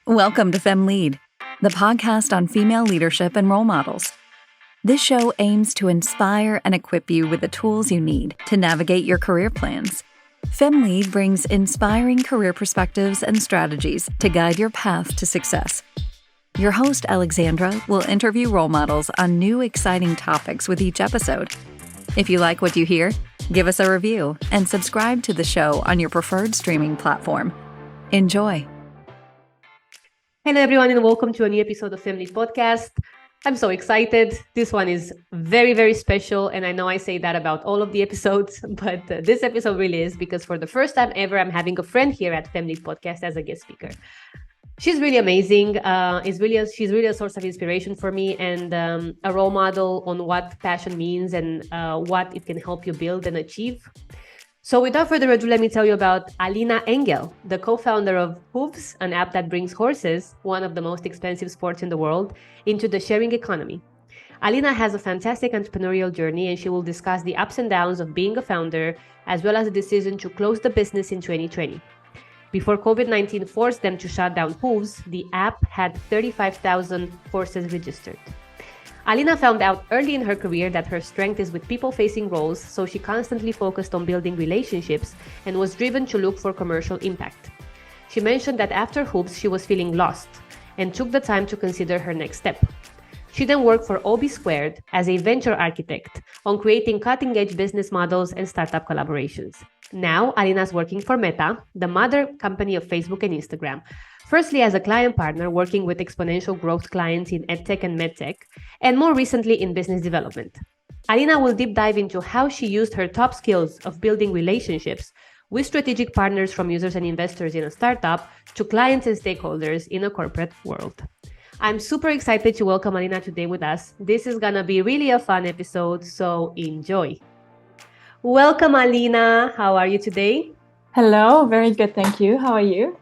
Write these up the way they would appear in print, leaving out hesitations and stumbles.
Welcome to Femme Lead, the podcast on female leadership and role models. This show aims to inspire and equip you with the tools you need to navigate your career plans. Femme Lead brings inspiring career perspectives and strategies to guide your path to success. Your host, Alexandra, will interview role models on new exciting topics with each episode. If you like what you hear, give us a review and subscribe to the show on your preferred streaming platform. Enjoy. Hello, everyone, and welcome to a new episode of Femme Lead Podcast. I'm so excited. This one is very, very special, and I know I say that about all of the episodes, but this episode really is because for the first time ever, I'm having a friend here at Femme Lead Podcast as a guest speaker. She's really amazing. She's really a source of inspiration for me and a role model on what passion means and what it can help you build and achieve. So without further ado, let me tell you about Alina Engel, the co-founder of Hooves, an app that brings horses, one of the most expensive sports in the world, into the sharing economy. Alina has a fantastic entrepreneurial journey, and she will discuss the ups and downs of being a founder, as well as the decision to close the business in 2020. Before COVID-19 forced them to shut down Hooves, the app had 35,000 horses registered. Alina found out early in her career that her strength is with people-facing roles, so she constantly focused on building relationships and was driven to look for commercial impact. She mentioned that after Hooves, she was feeling lost and took the time to consider her next step. She then worked for OBI Squared as a venture architect on creating cutting-edge business models and startup collaborations. Now, Alina's working for Meta, the mother company of Facebook and Instagram, firstly as a client partner working with exponential growth clients in EdTech and MedTech, and more recently in business development. Alina will deep dive into how she used her top skills of building relationships with strategic partners from users and investors in a startup to clients and stakeholders in a corporate world. I'm super excited to welcome Alina today with us. This is gonna be really a fun episode, so enjoy. Welcome, Alina. How are you today? Hello, very good, thank you. How are you?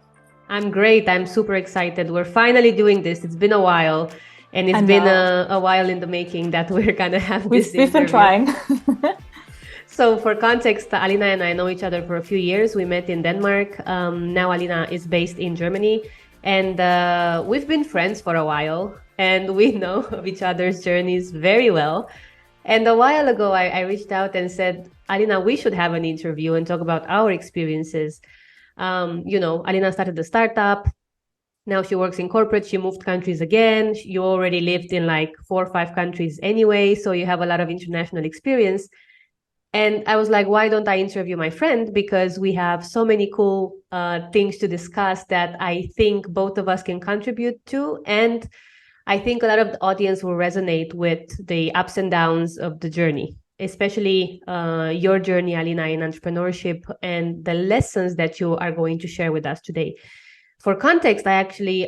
I'm great. I'm super excited. We're finally doing this. It's been a while, and it's been a while in the making that we're gonna have this interview. We've been trying. So for context, Alina and I know each other for a few years. We met in Denmark. Now Alina is based in Germany, and we've been friends for a while, and we know of each other's journeys very well. And a while ago, I reached out and said, Alina, we should have an interview and talk about our experiences. Alina started a startup. Now she works in corporate. She moved countries again. You already lived in like 4 or 5 countries anyway, so you have a lot of international experience. And I was like, why don't I interview my friend? Because we have so many cool things to discuss that I think both of us can contribute to. And I think a lot of the audience will resonate with the ups and downs of the journey, especially your journey, Alina, in entrepreneurship and the lessons that you are going to share with us today. For context, I actually,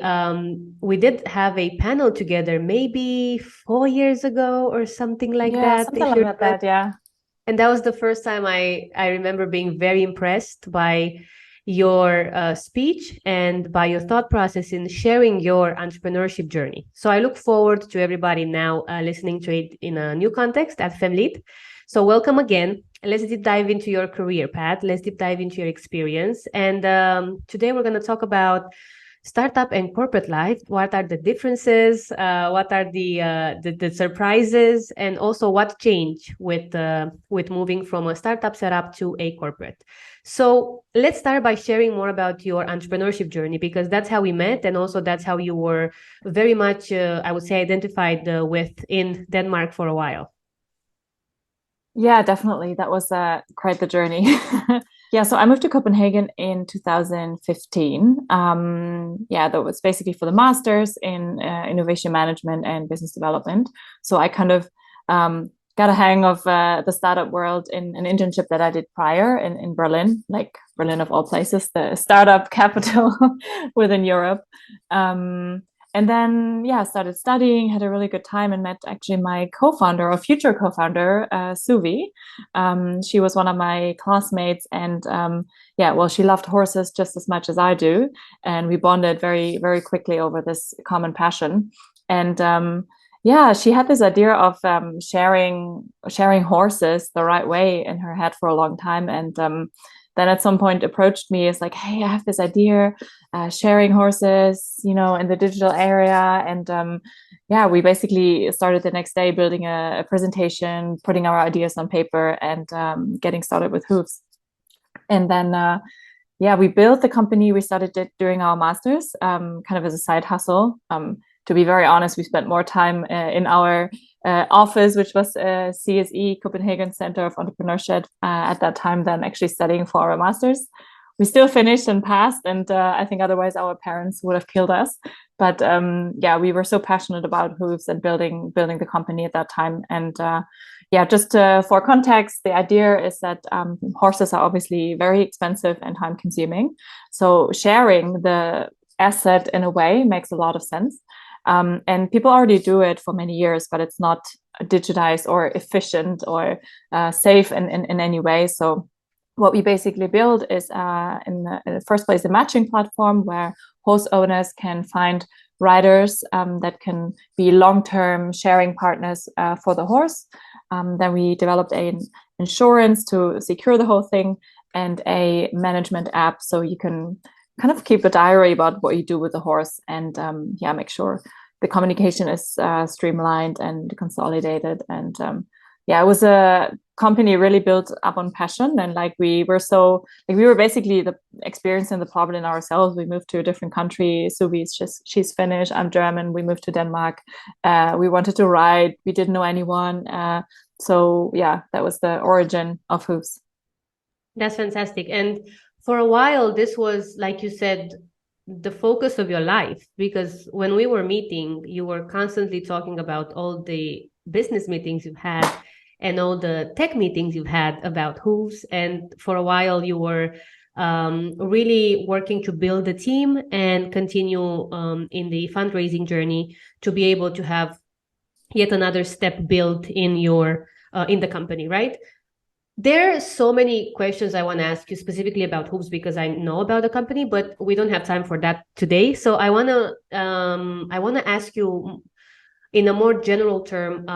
we did have a panel together maybe 4 years ago or something like that. Something like that, yeah. And that was the first time I remember being very impressed by your speech and by your thought process in sharing your entrepreneurship journey. So I look forward to everybody now listening to it in a new context at Femme Lead. So welcome again. Let's deep dive into your career path. Let's deep dive into your experience. And today we're going to talk about startup and corporate life. What are the differences? What are the surprises? And also what changed with moving from a startup setup to a corporate. So let's start by sharing more about your entrepreneurship journey, because that's how we met. And also that's how you were very much, I would say, identified with in Denmark for a while. Yeah, definitely. That was quite the journey. Yeah, so I moved to Copenhagen in 2015. That was basically for the master's in innovation management and business development. So I kind of got a hang of the startup world in an internship that I did prior in Berlin, like Berlin of all places, the startup capital within Europe. And then, started studying, had a really good time, and met actually my co-founder or future co-founder, Suvi. She was one of my classmates, and she loved horses just as much as I do. And we bonded very, very quickly over this common passion. And she had this idea of sharing horses the right way in her head for a long time. And then at some point approached me as like, hey, I have this idea, sharing horses, in the digital area. And we basically started the next day building a presentation, putting our ideas on paper, and getting started with Hooves. And then we built the company. We started it during our masters, kind of as a side hustle. To be very honest, we spent more time in our office, which was CSE, Copenhagen Center of Entrepreneurship, at that time than actually studying for our masters. We still finished and passed, and I think otherwise our parents would have killed us. But we were so passionate about Hooves and building the company at that time. And just for context, the idea is that horses are obviously very expensive and time consuming. So sharing the asset in a way makes a lot of sense. And people already do it for many years, but it's not digitized or efficient or safe in any way. So what we basically build is in the first place a matching platform where horse owners can find riders that can be long-term sharing partners for the horse. Then we developed an insurance to secure the whole thing, and a management app so you can kind of keep a diary about what you do with the horse, and make sure the communication is streamlined and consolidated. And it was a company really built up on passion, and we were basically experiencing the problem ourselves. We moved to a different country. So she's Finnish, I'm German. We moved to Denmark. We wanted to ride. We didn't know anyone. That was the origin of Hooves. That's fantastic. And for a while, this was, like you said, the focus of your life, because when we were meeting, you were constantly talking about all the business meetings you've had and all the tech meetings you've had about Hooves. And for a while, you were really working to build the team and continue in the fundraising journey to be able to have yet another step built in your in the company, right? There are so many questions I want to ask you specifically about Hooves, because I know about the company, but we don't have time for that today. So I want to ask you in a more general term,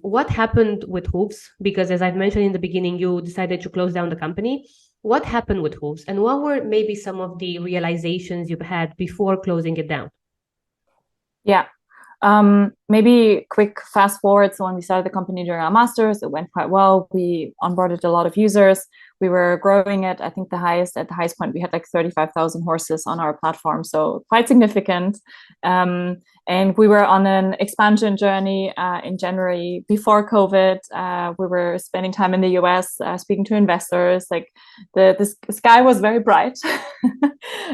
what happened with Hooves? Because as I've mentioned in the beginning, you decided to close down the company. What happened with Hooves, and what were maybe some of the realizations you've had before closing it down? Yeah. Maybe quick fast forward. So when we started the company during our masters, it went quite well. We onboarded a lot of users. We were growing it. I think at the highest point, we had like 35,000 horses on our platform. So quite significant. And we were on an expansion journey in January before COVID. We were spending time in the US, speaking to investors. Like the sky was very bright.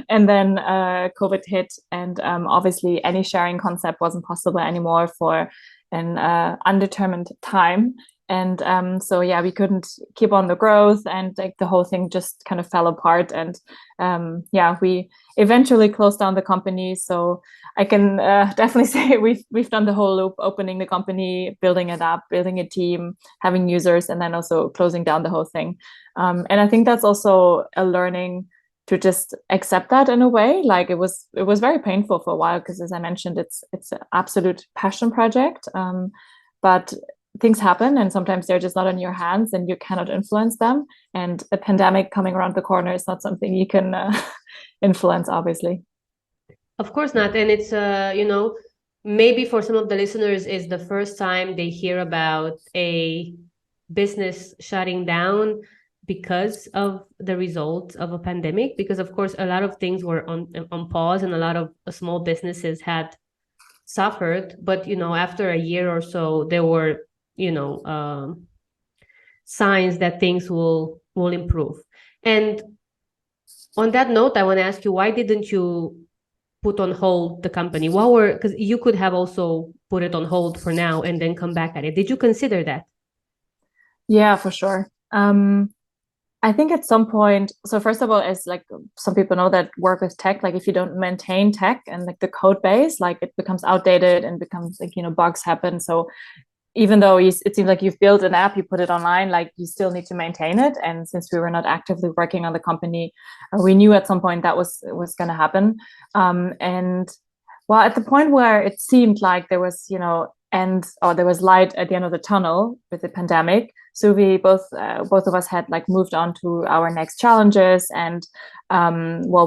And then COVID hit, and obviously any sharing concept wasn't possible anymore for an undetermined time. And we couldn't keep on the growth, and like the whole thing just kind of fell apart. And we eventually closed down the company. So I can definitely say we've done the whole loop: opening the company, building it up, building a team, having users, and then also closing down the whole thing. And I think that's also a learning to just accept that in a way. Like it was very painful for a while, because as I mentioned, it's an absolute passion project. But things happen, and sometimes they're just not in your hands and you cannot influence them. And a pandemic coming around the corner is not something you can influence, obviously. Of course not. And it's, maybe for some of the listeners is the first time they hear about a business shutting down because of the results of a pandemic. Because of course, a lot of things were on pause, and a lot of small businesses had suffered. But, after a year or so, there were signs that things will improve. And on that note, I want to ask you, why didn't you put on hold the company? Because you could have also put it on hold for now and then come back at it. Did you consider that? Yeah, for sure. I think at some point, so first of all, as like some people know that work with tech, like if you don't maintain tech and like the code base, like it becomes outdated and becomes like, bugs happen. So even though it seems like you've built an app, you put it online, like you still need to maintain it. And since we were not actively working on the company, we knew at some point that was going to happen. At the point where it seemed like there was, and there was light at the end of the tunnel with the pandemic. So we both of us had like moved on to our next challenges, and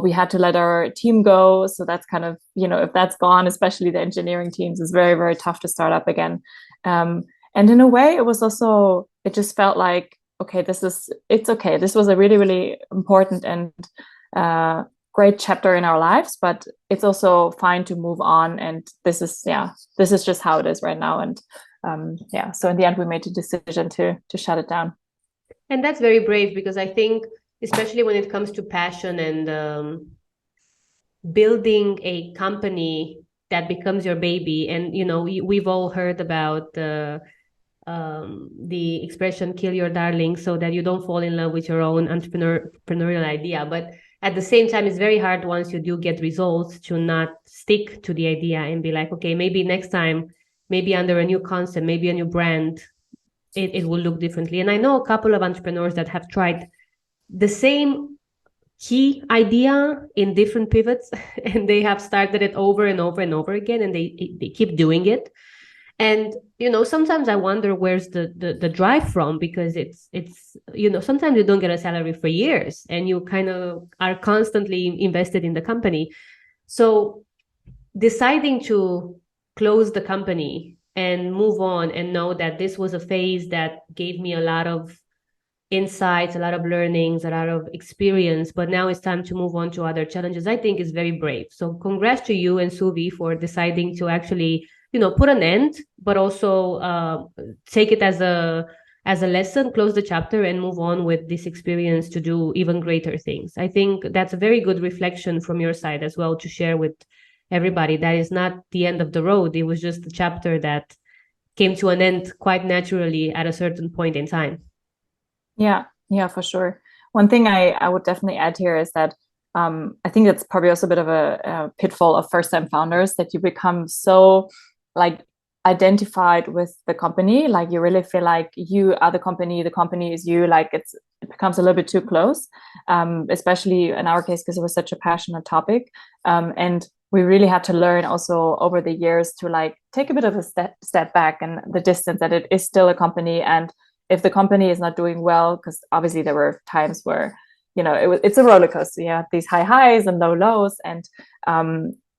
we had to let our team go. So that's kind of, if that's gone, especially the engineering teams, is very, very tough to start up again. And in a way, it just felt like, okay, it's okay. This was a really, really important and great chapter in our lives, but it's also fine to move on. And this is just how it is right now. And so in the end, we made the decision to shut it down. And that's very brave, because I think, especially when it comes to passion and building a company that becomes your baby. And, we've all heard about the expression, kill your darling, so that you don't fall in love with your own entrepreneurial idea. But at the same time, it's very hard once you do get results to not stick to the idea and be like, okay, maybe next time, maybe under a new concept, maybe a new brand, it will look differently. And I know a couple of entrepreneurs that have tried the same key idea in different pivots, and they have started it over and over and over again, and they keep doing it. And, sometimes I wonder where's the drive from, because it's sometimes you don't get a salary for years and you kind of are constantly invested in the company. So deciding to close the company and move on and know that this was a phase that gave me a lot of insights, a lot of learnings, a lot of experience, but now it's time to move on to other challenges, I think is very brave. So congrats to you and Suvi for deciding to actually put an end, but also take it as a lesson, close the chapter, and move on with this experience to do even greater things. I think that's a very good reflection from your side as well to share with everybody. That is not the end of the road. It was just a chapter that came to an end quite naturally at a certain point in time. Yeah, for sure. One thing I would definitely add here is that I think that's probably also a bit of a pitfall of first-time founders, that you become so like identified with the company, like you really feel like you are the company is you, like it becomes a little bit too close, especially in our case because it was such a passionate topic, and we really had to learn also over the years to like take a bit of a step back and the distance, that it is still a company. And if the company is not doing well, because obviously there were times where it's a roller coaster, you have these high highs and low lows, and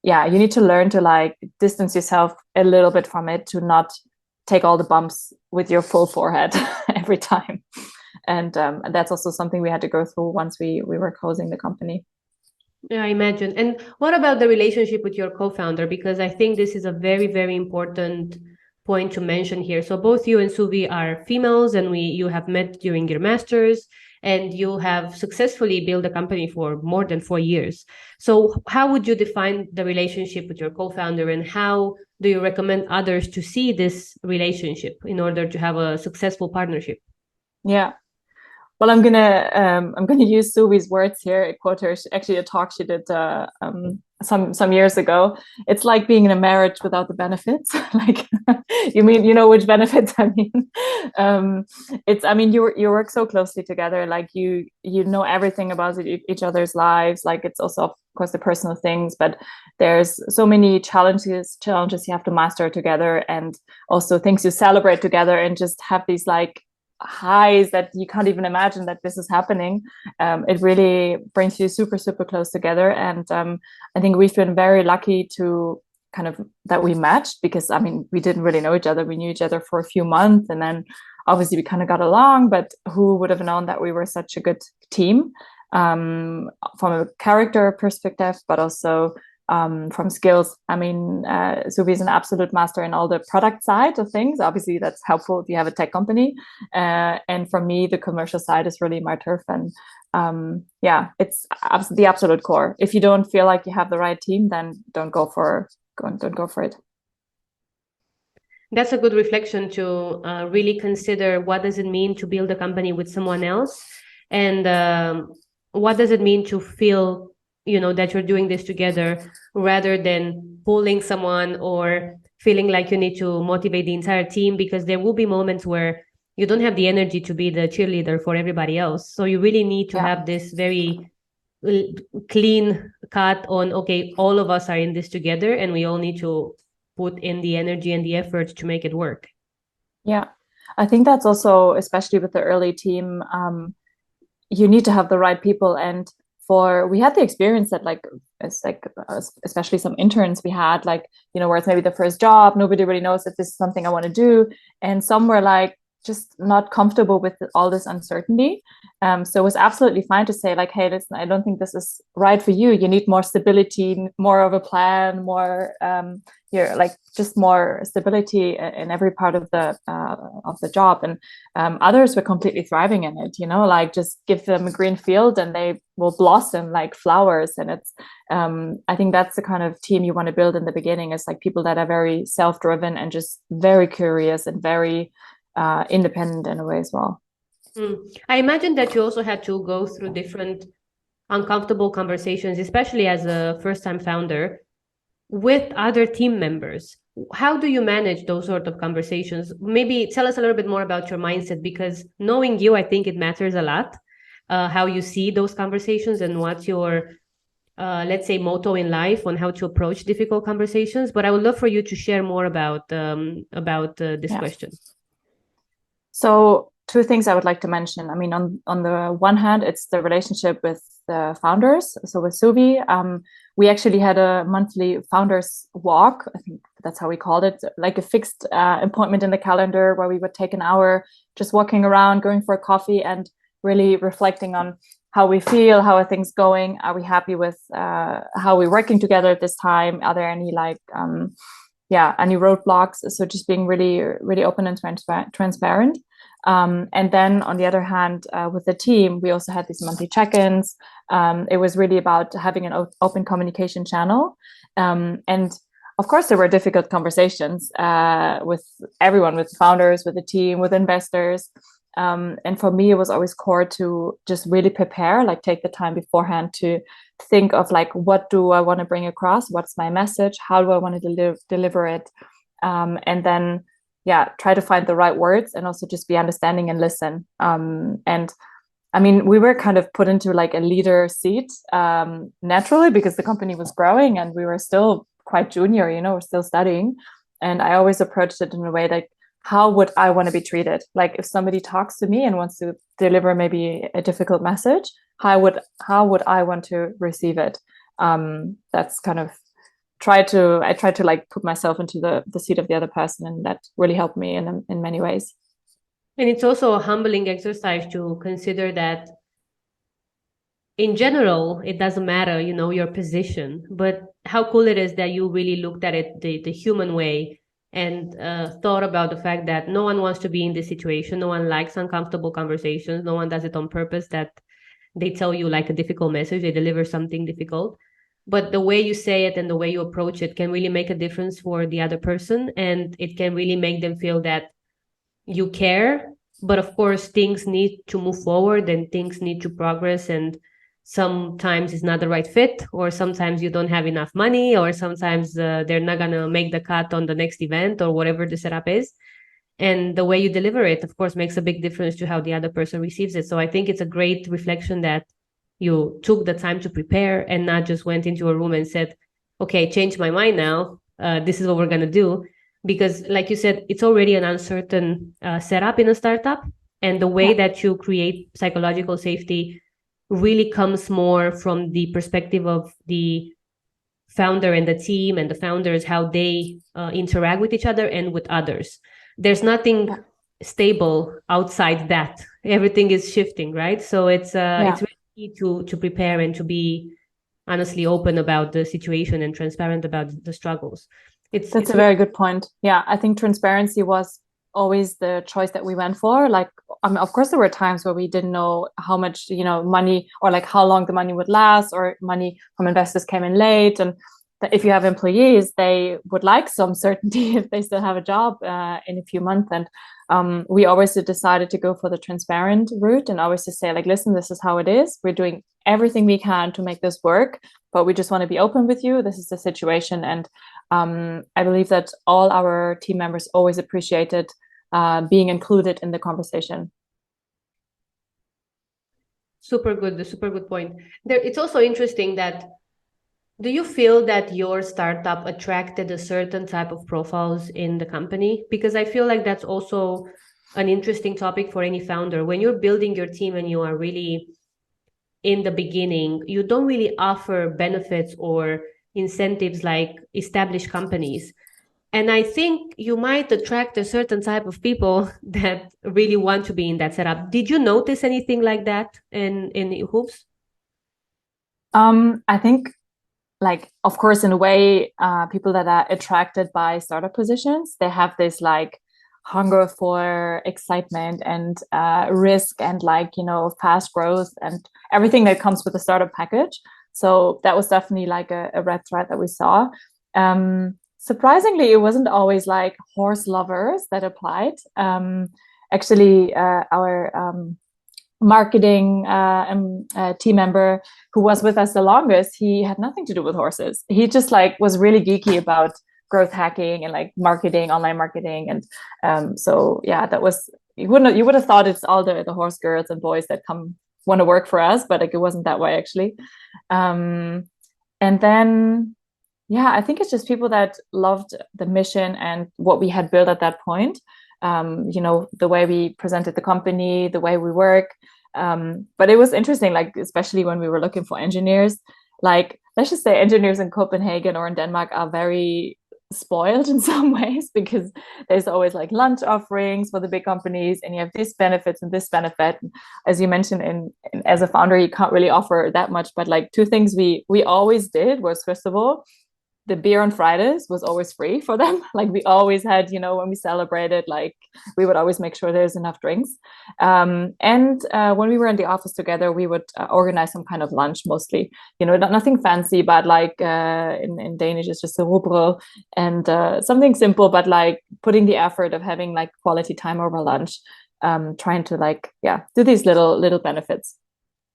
you need to learn to like distance yourself a little bit from it, to not take all the bumps with your full forehead every time. And that's also something we had to go through once we were closing the company. Yeah, I imagine. And what about the relationship with your co-founder? Because I think this is a very, very important point to mention here. So both you and Suvi are females, and you have met during your masters, and you have successfully built a company for more than 4 years. So how would you define the relationship with your co-founder, and how do you recommend others to see this relationship in order to have a successful partnership? Yeah. Well, I'm gonna use Suvi's words here. I quote her, actually a talk she did some years ago. It's like being in a marriage without the benefits. Like, you which benefits I mean. You work so closely together. Like you know everything about each other's lives. Like it's also of course the personal things, but there's so many challenges you have to master together, and also things you celebrate together, and just have these like highs that you can't even imagine that this is happening. It really brings you super, super close together. And I think we've been very lucky to kind of that we matched, because we didn't really know each other. We knew each other for a few months, and then obviously we kind of got along, but who would have known that we were such a good team, from a character perspective, but also from skills. Suvi is an absolute master in all the product side of things. Obviously, that's helpful if you have a tech company. And for me, the commercial side is really my turf. And it's the absolute core. If you don't feel like you have the right team, then don't go for it. That's a good reflection to really consider what does it mean to build a company with someone else, and what does it mean to feel that you're doing this together, rather than pulling someone or feeling like you need to motivate the entire team, because there will be moments where you don't have the energy to be the cheerleader for everybody else. So you really need to have this very clean cut on, okay, all of us are in this together, and we all need to put in the energy and the effort to make it work. Yeah, I think that's also, especially with the early team, you need to have the right people. And we had the experience that especially some interns we had, like, where it's maybe the first job, nobody really knows if this is something I want to do. And some were like, just not comfortable with all this uncertainty. So it was absolutely fine to say like, hey, listen, I don't think this is right for you. You need more stability, more of a plan, more just more stability in every part of the job. And others were completely thriving in it, like just give them a green field and they will blossom like flowers. And it's I think that's the kind of team you want to build in the beginning, is like people that are very self-driven and just very curious and very independent in a way as well. I imagine that you also had to go through different uncomfortable conversations, especially as a first-time founder, with other team members. How do you manage those sort of conversations? Maybe tell us a little bit more about your mindset, because knowing you, I think it matters a lot, how you see those conversations and what's your, let's say, motto in life on how to approach difficult conversations. But I would love for you to share more about this question. So two things I would like to mention. I mean, on the one hand, it's the relationship with the founders. So with Suvi, we actually had a monthly founders walk. I think that's how we called it, like a fixed appointment in the calendar where we would take an hour just walking around, going for a coffee and really reflecting on how we feel, how are things going? Are we happy with how we're working together at this time? Are there any any roadblocks? So just being really, really open and transparent. And then on the other hand, with the team, we also had these monthly check-ins. It was really about having an open communication channel. And of course, there were difficult conversations with everyone, with founders, with the team, with investors. And for me, it was always core to just really prepare, like take the time beforehand to think of like, what do I want to bring across? What's my message? How do I want to deliver it? And then, try to find the right words and also just be understanding and listen. And I mean, we were kind of put into like a leader seat naturally because the company was growing and we were still quite junior, we're still studying. And I always approached it in a way like, how would I want to be treated? Like if somebody talks to me and wants to deliver maybe a difficult message, how would I want to receive it? That's kind of I try to like put myself into the seat of the other person, and that really helped me in many ways. And it's also a humbling exercise to consider that in general, it doesn't matter, your position, but how cool it is that you really looked at it the human way and thought about the fact that no one wants to be in this situation. No one likes uncomfortable conversations. No one does it on purpose, that they tell you like a difficult message, they deliver something difficult. But the way you say it and the way you approach it can really make a difference for the other person. And it can really make them feel that you care. But of course, things need to move forward and things need to progress. And sometimes it's not the right fit, or sometimes you don't have enough money, or sometimes they're not going to make the cut on the next event or whatever the setup is. And the way you deliver it, of course, makes a big difference to how the other person receives it. So I think it's a great reflection that you took the time to prepare and not just went into a room and said, okay, change my mind now. This is what we're going to do. Because like you said, it's already an uncertain setup in a startup. And the way that you create psychological safety really comes more from the perspective of the founder and the team and the founders, how they interact with each other and with others. There's nothing stable outside that. Everything is shifting, right? So it's really key to prepare and to be honestly open about the situation and transparent about the struggles. That's a very good point. Yeah, I think transparency was always the choice that we went for. Like, I mean, of course, there were times where we didn't know how much, money or like how long the money would last, or money from investors came in late. And if you have employees, they would like some certainty if they still have a job in a few months. And we always decided to go for the transparent route and always to say like, listen, this is how it is. We're doing everything we can to make this work, but we just want to be open with you. This is the situation. And I believe that all our team members always appreciated being included in the conversation. Super good point. It's also interesting that Do you feel that your startup attracted a certain type of profiles in the company? Because I feel like that's also an interesting topic for any founder. When you're building your team and you are really in the beginning, you don't really offer benefits or incentives like established companies. And I think you might attract a certain type of people that really want to be in that setup. Did you notice anything like that in Hooves? I think, like, of course, in a way, people that are attracted by startup positions, they have this like hunger for excitement and risk and, like, you know, fast growth and everything that comes with the startup package. So that was definitely like a red thread that we saw. Surprisingly, it wasn't always like horse lovers that applied. Actually, our marketing team member who was with us the longest, he had nothing to do with horses. He just like was really geeky about growth hacking and like marketing, online marketing. And so yeah, that was, you would have thought it's all the horse girls and boys that come want to work for us, but like it wasn't that way actually. And then yeah, I think it's just people that loved the mission and what we had built at that point. You know, the way we presented the company, the way we work. But it was interesting, like, especially when we were looking for engineers, like, let's just say engineers in Copenhagen or in Denmark are very spoiled in some ways, because there's always like lunch offerings for the big companies and you have this benefits and this benefit. As you mentioned, as a founder, you can't really offer that much, but like two things we always did was, first of all, the beer on Fridays was always free for them. Like we always had, you know, when we celebrated, like we would always make sure there's enough drinks. And when we were in the office together, we would organize some kind of lunch, mostly, you know, nothing fancy, but like in Danish, it's just a rugbrød, and something simple, but like putting the effort of having like quality time over lunch, trying to like, yeah, do these little benefits.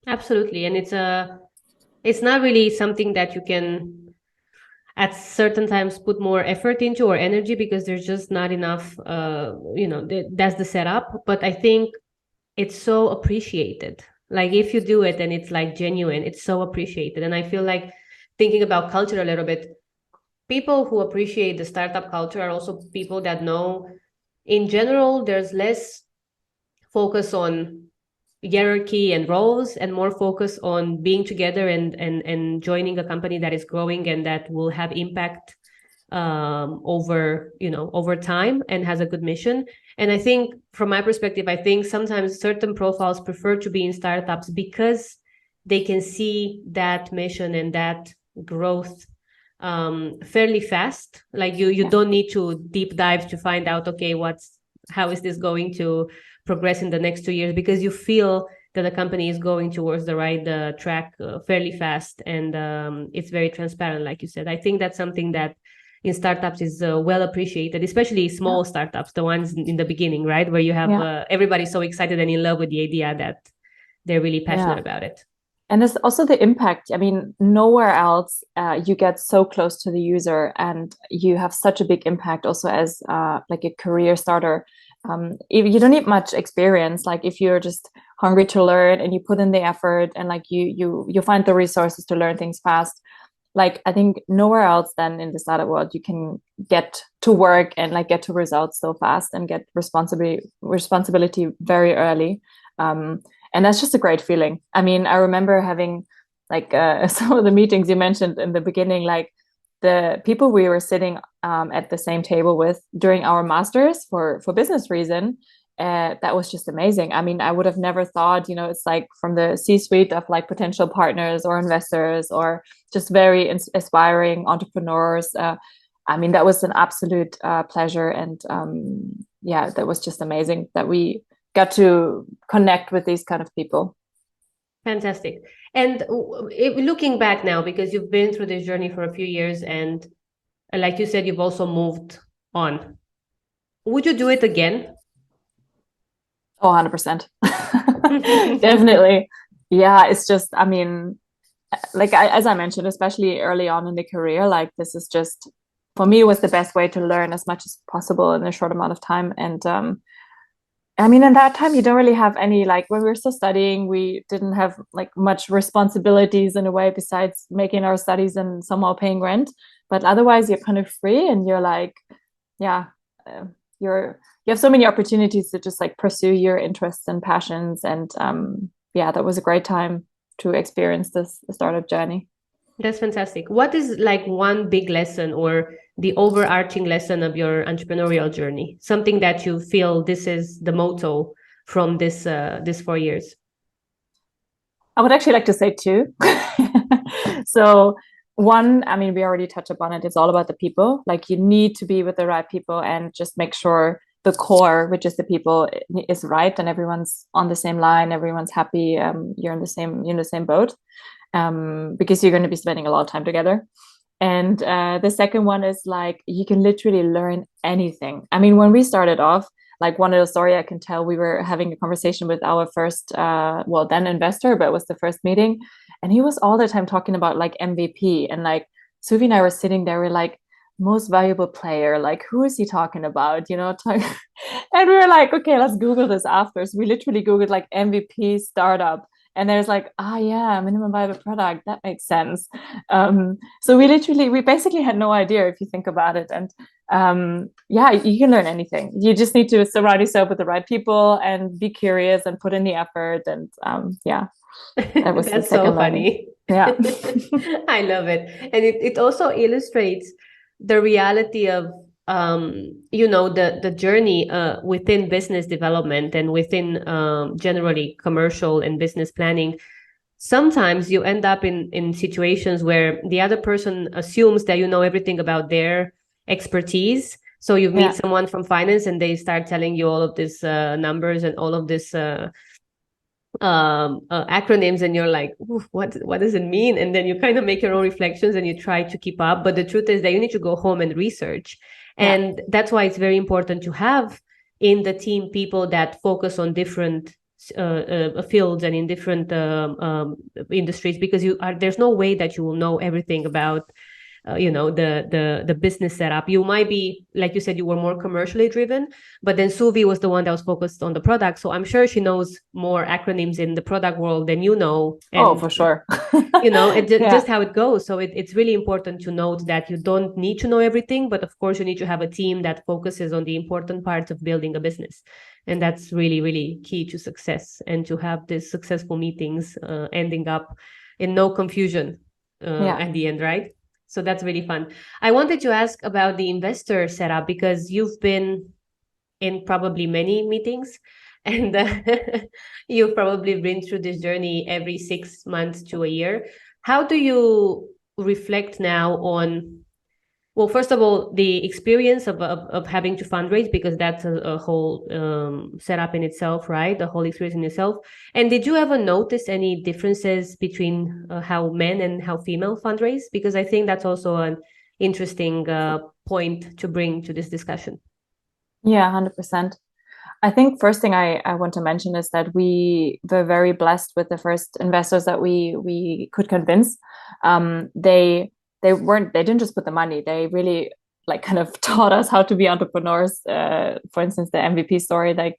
Absolutely. And it's not really something that you can at certain times put more effort into or energy, because there's just not enough, you know, that's the setup. But I think it's so appreciated. Like if you do it and it's like genuine, it's so appreciated. And I feel like, thinking about culture a little bit, people who appreciate the startup culture are also people that know, in general, there's less focus on hierarchy and roles and more focus on being together and joining a company that is growing and that will have impact over time and has a good mission. And I think, from my perspective, I think sometimes certain profiles prefer to be in startups because they can see that mission and that growth fairly fast. Like you don't need to deep dive to find out, okay, how is this going to progress in the next 2 years, because you feel that the company is going towards the right track fairly fast, and it's very transparent, like you said. I think that's something that in startups is well appreciated, especially small startups, the ones in the beginning, right, where you have everybody so excited and in love with the idea that they're really passionate about it. And there's also the impact. I mean, nowhere else you get so close to the user, and you have such a big impact also as like a career starter. If you don't need much experience, like if you're just hungry to learn and you put in the effort and like you find the resources to learn things fast, like I think nowhere else than in the startup world you can get to work and like get to results so fast and get responsibility very early. And that's just a great feeling. I mean, I remember having like some of the meetings you mentioned in the beginning, like the people we were sitting at the same table with during our masters for business reason, that was just amazing. I mean, I would have never thought, you know, it's like from the C-suite of like potential partners or investors or just very aspiring entrepreneurs. I mean, that was an absolute pleasure. And yeah, that was just amazing that we got to connect with these kind of people. Fantastic. And looking back now, because you've been through this journey for a few years, and like you said, you've also moved on. Would you do it again? Oh, 100%. Definitely. Yeah, it's just, I mean, like as I mentioned, especially early on in the career, like this is just, for me, it was the best way to learn as much as possible in a short amount of time. And I mean, in that time, you don't really have any, like when we were still studying, we didn't have like much responsibilities in a way besides making our studies and somehow paying rent. But otherwise, you're kind of free and you're like, yeah, uh, you have so many opportunities to just like pursue your interests and passions. And yeah, that was a great time to experience this startup journey. That's fantastic. What is like one big lesson or the overarching lesson of your entrepreneurial journey? Something that you feel this is the motto from this 4 years. I would actually like to say two. So one, I mean, we already touched upon it. It's all about the people. Like you need to be with the right people and just make sure the core, which is the people, is right and everyone's on the same line. Everyone's happy. You're in the same boat. Because you're going to be spending a lot of time together. And the second one is like you can literally learn anything. I mean, when we started off, like one little story I can tell, we were having a conversation with our first, well, then investor, but it was the first meeting. And he was all the time talking about like MVP. And like Suvi and I were sitting there, we're like, most valuable player, like who is he talking about? And we were like, okay, let's Google this after. So we literally Googled like MVP startup. And there's like, yeah, minimum viable product. That makes sense. So we basically had no idea if you think about it. And yeah, you can learn anything. You just need to surround yourself with the right people and be curious and put in the effort. And yeah, that was That's so funny. Yeah. I love it. And it also illustrates the reality of the journey within business development and within generally commercial and business planning. Sometimes you end up in situations where the other person assumes that you know everything about their expertise. So you meet someone from finance and they start telling you all of these numbers and all of this acronyms, and you're like, what does it mean? And then you kind of make your own reflections and you try to keep up, but the truth is that you need to go home and research. And that's why it's very important to have in the team people that focus on different fields and in different industries, because there's no way that you will know everything about the business setup. You might be, like you said, you were more commercially driven, but then Suvi was the one that was focused on the product. So I'm sure she knows more acronyms in the product world than you know. And, for sure. It's just how it goes. So it's really important to note that you don't need to know everything, but of course you need to have a team that focuses on the important parts of building a business. And that's really, really key to success, and to have these successful meetings ending up in no confusion at the end, right? So that's really fun. I wanted to ask about the investor setup, because you've been in probably many meetings, and you've probably been through this journey every 6 months to a year. How do you reflect now on, well, first of all, the experience of having to fundraise, because that's a whole setup in itself, right? The whole experience in itself. And did you ever notice any differences between how men and how female fundraise? Because I think that's also an interesting point to bring to this discussion. Yeah, 100%. I think first thing I want to mention is that we were very blessed with the first investors that we could convince. They didn't just put the money, they really like kind of taught us how to be entrepreneurs. For instance, the MVP story, like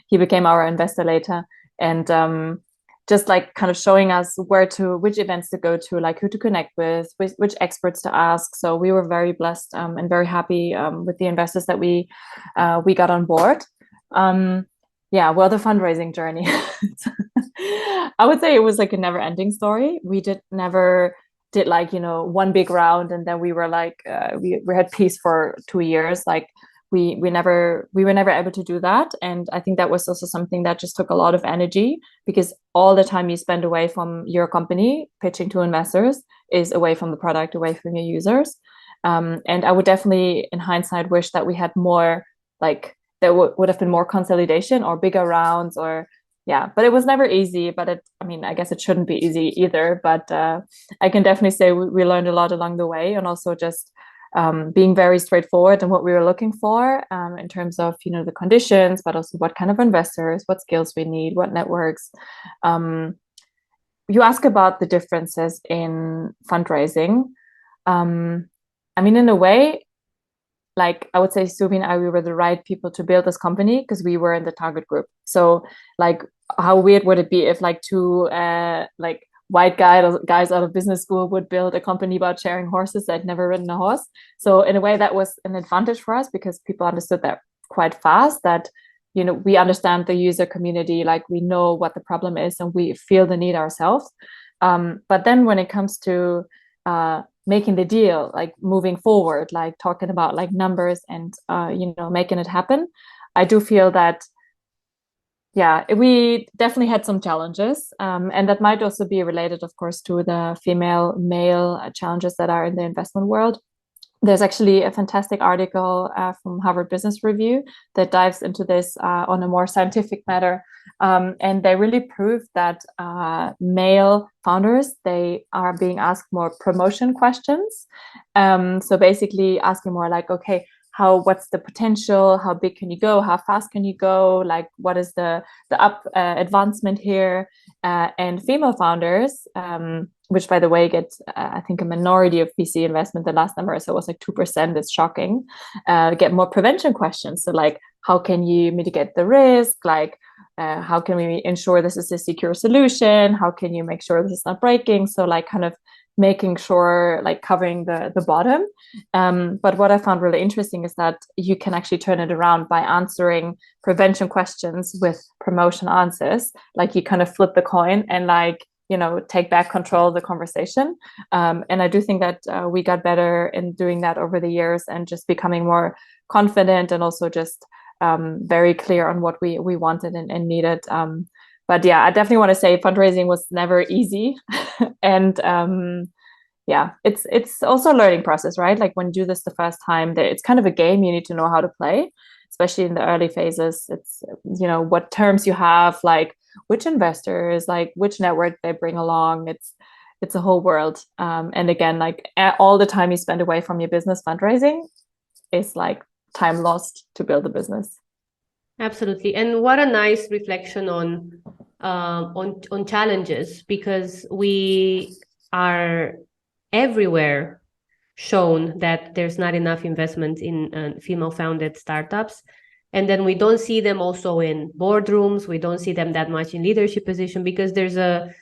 he became our investor later, and just like kind of showing us which events to go to, like who to connect with which experts to ask. So we were very blessed and very happy with the investors that we got on board. Well, the fundraising journey, I would say it was like a never ending story. We never did like, one big round and then we were like, we had peace for 2 years. Like we were never able to do that. And I think that was also something that just took a lot of energy, because all the time you spend away from your company pitching to investors is away from the product, away from your users. And I would definitely, in hindsight, wish that we had more, like there would have been more consolidation or bigger rounds, or but it was never easy. But I guess it shouldn't be easy either. But I can definitely say we learned a lot along the way, and also just being very straightforward in what we were looking for in terms of the conditions, but also what kind of investors, what skills we need, what networks. You ask about the differences in fundraising. In a way, like I would say Subi and I, we were the right people to build this company because we were in the target group. So like, how weird would it be if like two like white guys out of business school would build a company about sharing horses that had never ridden a horse? So in a way, that was an advantage for us because people understood that quite fast, that we understand the user community, like we know what the problem is and we feel the need ourselves. But then when it comes to making the deal, like moving forward, like talking about like numbers and making it happen, I do feel that we definitely had some challenges, and that might also be related, of course, to the female male challenges that are in the investment world. There's actually a fantastic article from Harvard Business Review that dives into this on a more scientific matter. And they really prove that male founders, they are being asked more promotion questions. So basically asking more like, okay, what's the potential? How big can you go? How fast can you go? Like, what is the advancement here? And female founders, which by the way gets I think a minority of VC investment. The last number I saw was like 2%. It's shocking. Get more prevention questions. So like, how can you mitigate the risk? Like, how can we ensure this is a secure solution? How can you make sure this is not breaking? So like kind of making sure, like covering the bottom. But what I found really interesting is that you can actually turn it around by answering prevention questions with promotion answers. Like you kind of flip the coin and like, take back control of the conversation. And I do think that we got better in doing that over the years and just becoming more confident and also just very clear on what we wanted and needed. But yeah, I definitely want to say fundraising was never easy. And it's also a learning process, right? Like when you do this the first time, it's kind of a game you need to know how to play, especially in the early phases. It's, what terms you have, like which investors, like which network they bring along. It's a whole world. And again, like all the time you spend away from your business fundraising is like time lost to build a business. Absolutely. And what a nice reflection on challenges, because we are everywhere shown that there's not enough investment in female founded startups. And then we don't see them also in boardrooms. We don't see them that much in leadership position, because there's a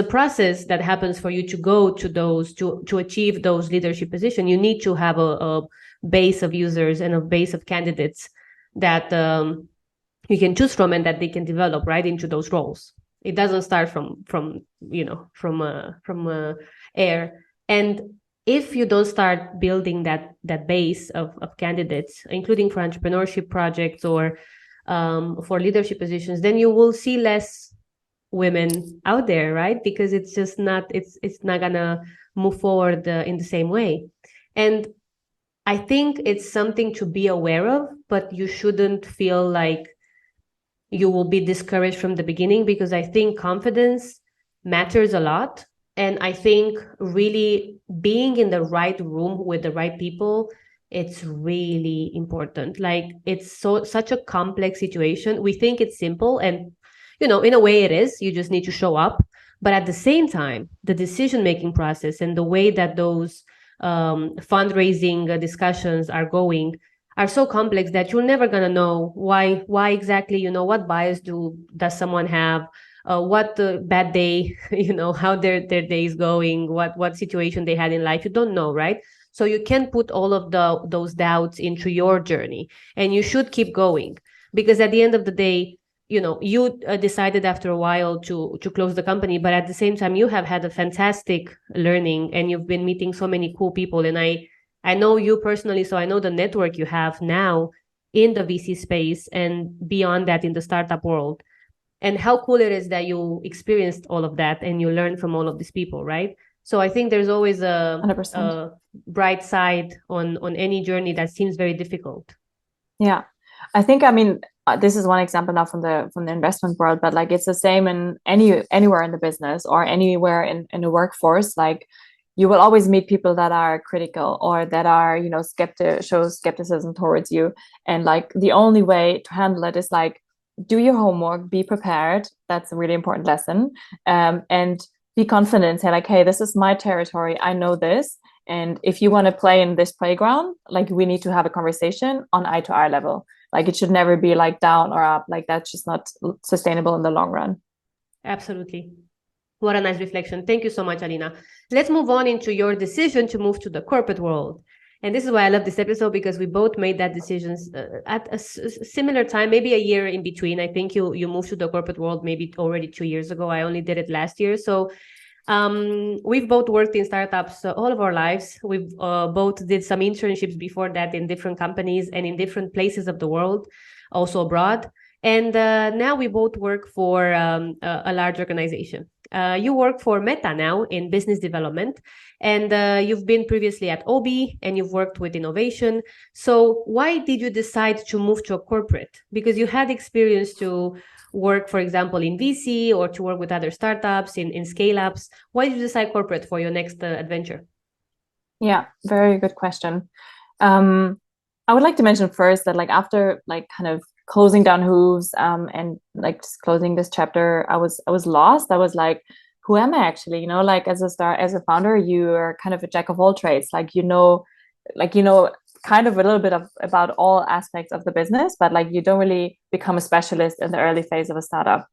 process that happens for you to go to those, to achieve those leadership positions. You need to have a base of users and a base of candidates that you can choose from and that they can develop right into those roles. It doesn't start from air. And if you don't start building that base of candidates, including for entrepreneurship projects or for leadership positions, then you will see less women out there, right? Because it's just not, it's not gonna move forward in the same way. And I think it's something to be aware of, but you shouldn't feel like you will be discouraged from the beginning, because I think confidence matters a lot. And I think really being in the right room with the right people, it's really important. Like it's such a complex situation. We think it's simple, and in a way it is. You just need to show up. But at the same time, the decision-making process and the way that those fundraising discussions are going are so complex that you're never going to know why exactly, what bias does someone have, what bad day, how their day is going, what situation they had in life. You don't know, right? So you can put all of those doubts into your journey, and you should keep going, because at the end of the day, you decided after a while to close the company, but at the same time, you have had a fantastic learning, and you've been meeting so many cool people. And I know you personally, so I know the network you have now in the VC space and beyond that in the startup world, and how cool it is that you experienced all of that and you learned from all of these people, right? So I think there's always a bright side on any journey that seems very difficult. Yeah, I think, this is one example now from the investment world, but like it's the same in anywhere in the business or anywhere in the workforce. Like you will always meet people that are critical or that are, show skepticism towards you. And like the only way to handle it is like, do your homework, be prepared. That's a really important lesson. And be confident, say like, hey, this is my territory. I know this. And if you want to play in this playground, like we need to have a conversation on eye to eye level. Like it should never be like down or up. Like that's just not sustainable in the long run. Absolutely. What a nice reflection. Thank you so much, Alina. Let's move on into your decision to move to the corporate world. And this is why I love this episode, because we both made that decisions at a similar time, maybe a year in between. I think you moved to the corporate world maybe already 2 years ago. I only did it last year. So we've both worked in startups all of our lives. We've both did some internships before that in different companies and in different places of the world, also abroad. And now we both work for a large organization. You work for Meta now in business development, and you've been previously at OBI and you've worked with innovation. So why did you decide to move to a corporate? Because you had experience to work, for example, in VC or to work with other startups in scale-ups. Why did you decide corporate for your next adventure? Yeah, very good question. I would like to mention first that like after like kind of closing down Hooves and like just closing this chapter, I was lost. I was like, who am I actually? Like as a founder, you are kind of a jack of all trades. Like kind of a little bit about all aspects of the business, but like you don't really become a specialist in the early phase of a startup.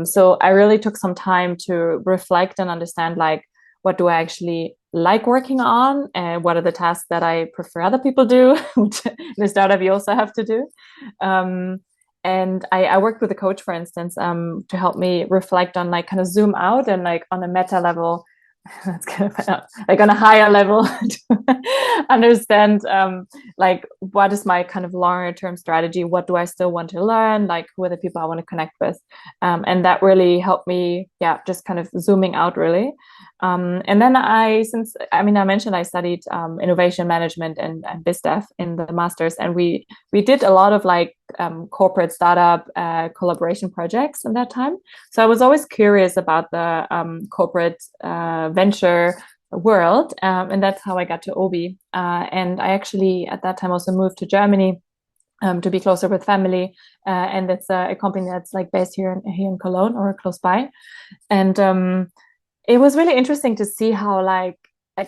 So I really took some time to reflect and understand like what do I actually like working on and what are the tasks that I prefer other people do, which in a startup you also have to do. And I worked with a coach, for instance, to help me reflect on like kind of zoom out and like on a meta level, that's kind of like on a higher level to understand like what is my kind of longer term strategy, what do I still want to learn, like who are the people I want to connect with, and that really helped me just kind of zooming out really. And then I mentioned I studied innovation management and biz dev in the masters, and we did a lot of like corporate startup collaboration projects in that time. So I was always curious about the corporate venture world, and that's how I got to OBI. And I actually at that time also moved to Germany to be closer with family, and it's a company that's like based here in Cologne or close by. And it was really interesting to see how like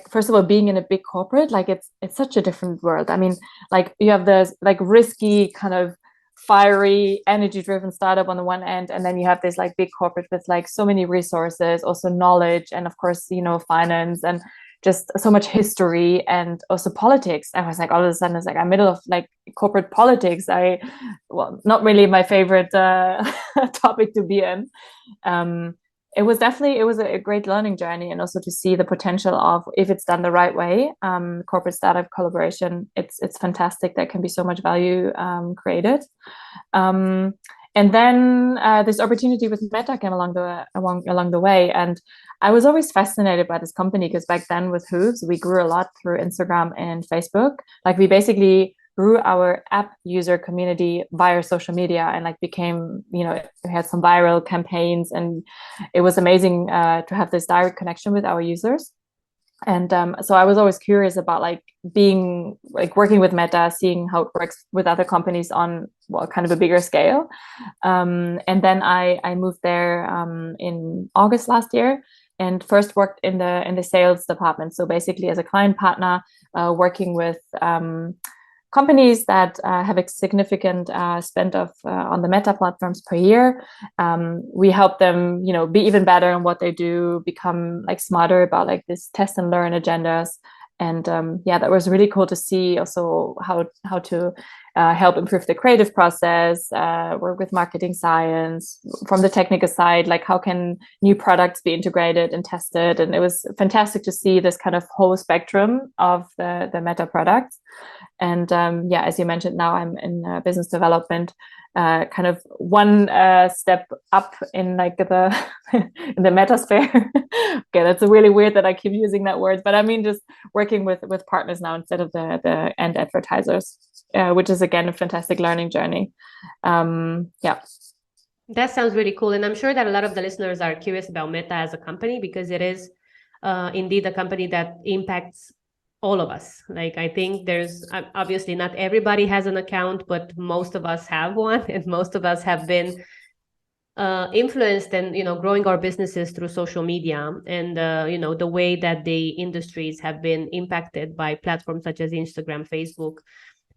first of all, being in a big corporate, like it's such a different world. I mean, like you have this like risky kind of fiery energy driven startup on the one end, and then you have this like big corporate with like so many resources, also knowledge, and of course finance and just so much history, and also politics. I was like, all of a sudden it's like I'm middle of like corporate politics. Not really my favorite topic to be in. It was a great learning journey, and also to see the potential of, if it's done the right way, corporate startup collaboration. It's fantastic. There can be so much value created. And then this opportunity with Meta came along the way, and I was always fascinated by this company because back then with Hooves, we grew a lot through Instagram and Facebook. Like we basically grew our app user community via social media, and like became, we had some viral campaigns, and it was amazing to have this direct connection with our users. And so I was always curious about like working with Meta, seeing how it works with other companies on kind of a bigger scale. And then I moved there in August last year, and first worked in the sales department. So basically as a client partner, working with companies that have a significant spend on the Meta platforms per year. We help them, be even better in what they do, become like smarter about like this test and learn agendas. And that was really cool to see also how to help improve the creative process, work with marketing science from the technical side, like how can new products be integrated and tested. And it was fantastic to see this kind of whole spectrum of the Meta products. And as you mentioned, now I'm in business development, kind of one step up in like in the metasphere. Okay, that's really weird that I keep using that word, but I mean just working with partners now instead of the end advertisers, which is again a fantastic learning journey. That sounds really cool, and I'm sure that a lot of the listeners are curious about Meta as a company, because it is indeed a company that impacts all of us. Like I think there's obviously not everybody has an account, but most of us have one, and most of us have been influenced and growing our businesses through social media, and the way that the industries have been impacted by platforms such as Instagram, Facebook,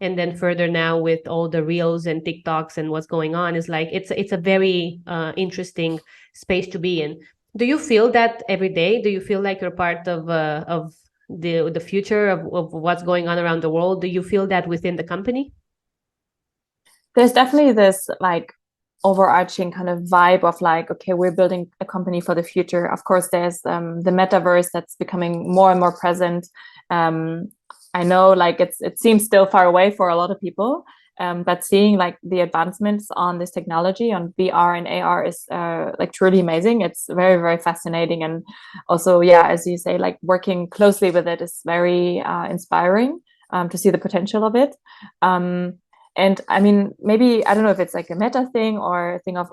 and then further now with all the reels and TikToks and what's going on, is like it's a very interesting space to be in. Do you feel that every day? Do you feel like you're part of the future of what's going on around the world? Do you feel that within the company? There's definitely this like overarching kind of vibe of like, okay, we're building a company for the future. Of course, there's the metaverse that's becoming more and more present. I know like it seems still far away for a lot of people, but seeing like the advancements on this technology on VR and AR is like truly amazing. It's very, very fascinating. And also, yeah, as you say, like working closely with it is very inspiring to see the potential of it. And I mean, maybe, I don't know if it's like a meta thing or a thing of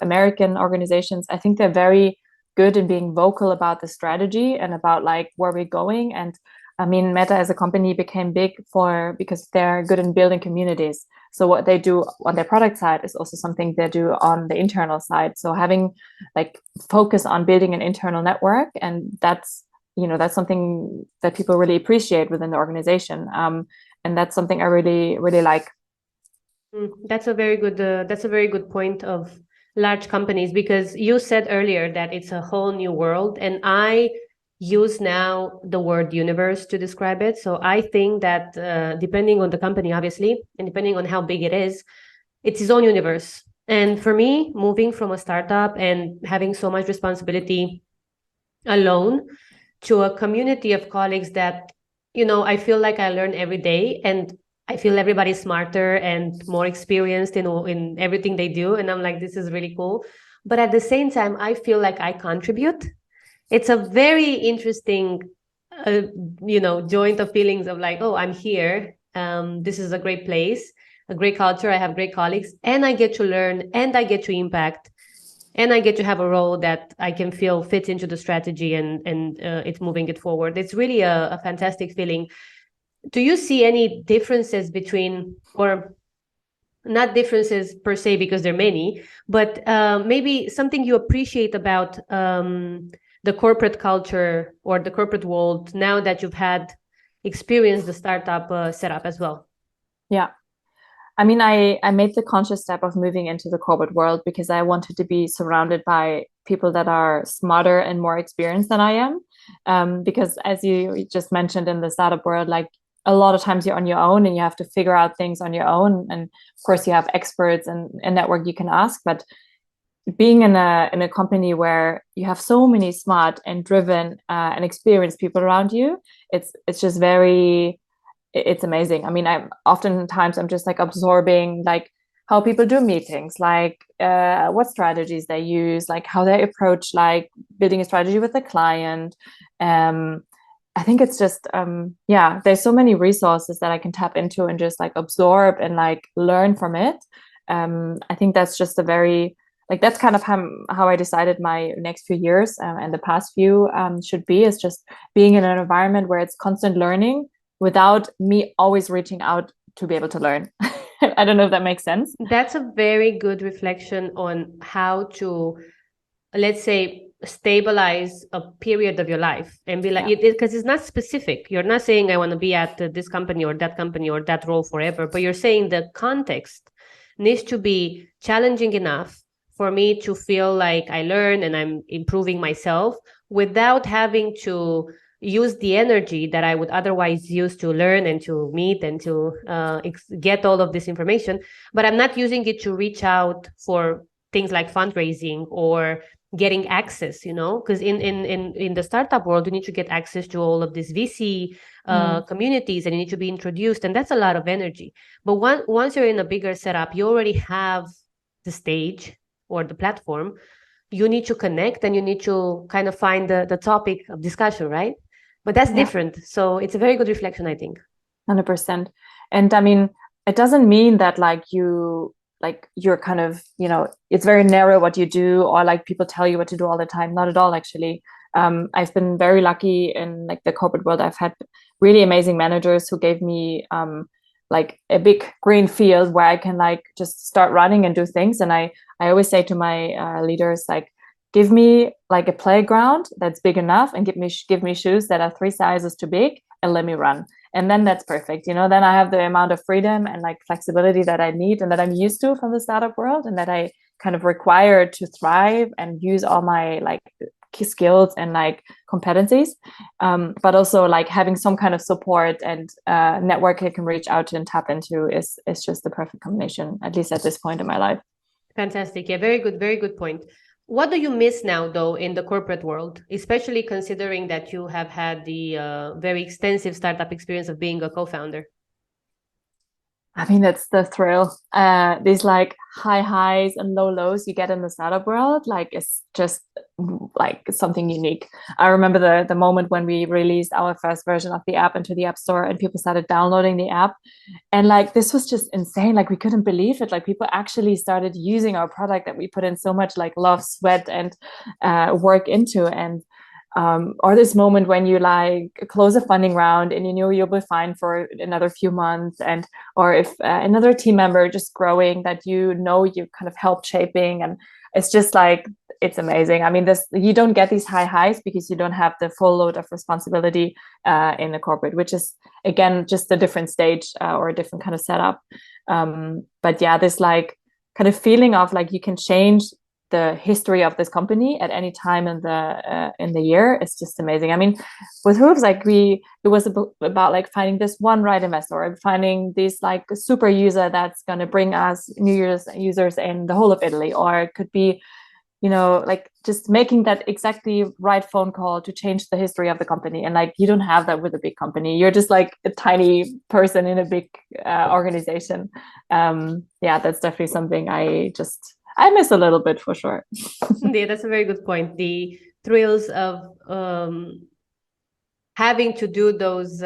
American organizations. I think they're very good in being vocal about the strategy and about like where we're going. And I mean, Meta as a company became big because they're good in building communities. So what they do on their product side is also something they do on the internal side. So having like focus on building an internal network, and that's something that people really appreciate within the organization. And that's something I really, really like. That's a very good point of large companies, because you said earlier that it's a whole new world, and I use now the word universe to describe it. So I think that depending on the company, obviously, and depending on how big it is, it's its own universe. And for me, moving from a startup and having so much responsibility alone to a community of colleagues that, I feel like I learn every day, and I feel everybody's smarter and more experienced in everything they do. And I'm like, this is really cool. But at the same time, I feel like I contribute. It's a very interesting, joint of feelings of like, oh, I'm here. This is a great place, a great culture. I have great colleagues, and I get to learn, and I get to impact, and I get to have a role that I can feel fits into the strategy, and it's moving it forward. It's really a fantastic feeling. Do you see any differences between, or not differences per se because there are many, but maybe something you appreciate about the corporate culture or the corporate world now that you've had experienced the startup setup as well? Yeah. I mean, I made the conscious step of moving into the corporate world because I wanted to be surrounded by people that are smarter and more experienced than I am. Because as you just mentioned in the startup world, like a lot of times you're on your own and you have to figure out things on your own. And of course you have experts and a network you can ask, but being in a company where you have so many smart and driven and experienced people around you, it's just it's amazing. I mean, I'm just like absorbing like how people do meetings, like what strategies they use, like how they approach like building a strategy with the client. I think it's just there's so many resources that I can tap into and just like absorb and like learn from it. I think that's just that's kind of how I decided my next few years and the past few should be, is just being in an environment where it's constant learning without me always reaching out to be able to learn. I don't know if that makes sense. That's a very good reflection on how to, let's say, stabilize a period of your life and be like, because it's not specific. You're not saying I want to be at this company or that role forever, but you're saying the context needs to be challenging enough for me to feel like I learn and I'm improving myself without having to use the energy that I would otherwise use to learn and to meet and to get all of this information. But I'm not using it to reach out for things like fundraising or getting access, because in the startup world, you need to get access to all of these VC communities, and you need to be introduced. And that's a lot of energy. But once you're in a bigger setup, you already have the stage or the platform. You need to connect and you need to kind of find the topic of discussion, right? But that's different. So it's a very good reflection, I think. 100%. And I mean, it doesn't mean that you're kind of, it's very narrow what you do, or like people tell you what to do all the time. Not at all, actually. I've been very lucky in like the corporate world. I've had really amazing managers who gave me like a big green field where I can like just start running and do things. And I always say to my leaders, like, give me like a playground that's big enough, and give me shoes that are 3 sizes too big, and let me run. And then that's perfect. You know, then I have the amount of freedom and like flexibility that I need and that I'm used to from the startup world, and that I kind of require to thrive and use all my like key skills and like competencies, but also like having some kind of support and network I can reach out to and tap into is just the perfect combination, at least at this point in my life. Fantastic. Yeah, very good point. What do you miss now, though, in the corporate world, especially considering that you have had the very extensive startup experience of being a co-founder? I mean, that's the thrill. These like high highs and low lows you get in the startup world, like it's just like something unique. I remember the moment when we released our first version of the app into the App Store and people started downloading the app. And like, this was just insane. Like, we couldn't believe it. Like, people actually started using our product that we put in so much like love, sweat, and work into. And or this moment when you like close a funding round and you know you'll be fine for another few months, and or if another team member just growing that you know you kind of helped shaping, and it's just like, it's amazing. I mean, this, you don't get these high highs because you don't have the full load of responsibility in the corporate, which is again just a different stage or a different kind of setup. But yeah, this like kind of feeling of like you can change the history of this company at any time in the year. It's just amazing. I mean, with Hooves, like it was about like finding this one right investor, and finding this like super user that's going to bring us new users in the whole of Italy, or it could be, you know, like just making that exactly right phone call to change the history of the company. And like, you don't have that with a big company. You're just like a tiny person in a big organization. Yeah, that's definitely something I miss a little bit, for sure. Yeah, that's a very good point. The thrills of having to do those